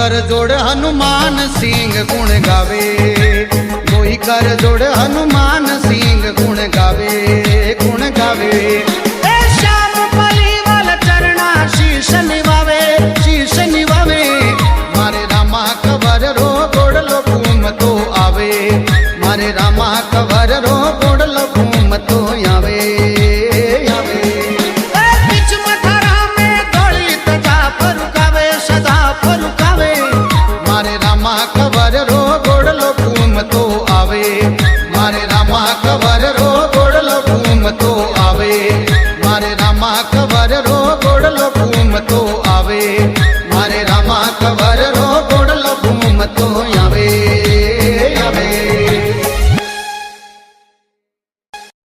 कर जोड़ हनुमान सिंह गुण गावे, कोई कर जोड़ हनुमान सिंह गुण गावे, गुण गावे। ए श्याम पलीवाल चरणा शीश निवावे, शीश निवावे। मारे रामा कवर रो गोड़लो घूम तो आवे, मारे रामा कवर रो गोड़लो घूम तो आवे, आवे। बीच मथुरा में दौड़ी तजा फरुकावे, सदा फरुकावे। मारे रामा कवर रो गोड़लो घूम तो आवे, मारे रामा कवर रो गोड़लो घूम तो आवे, मारे रामा कवर रो गोड़लो घूम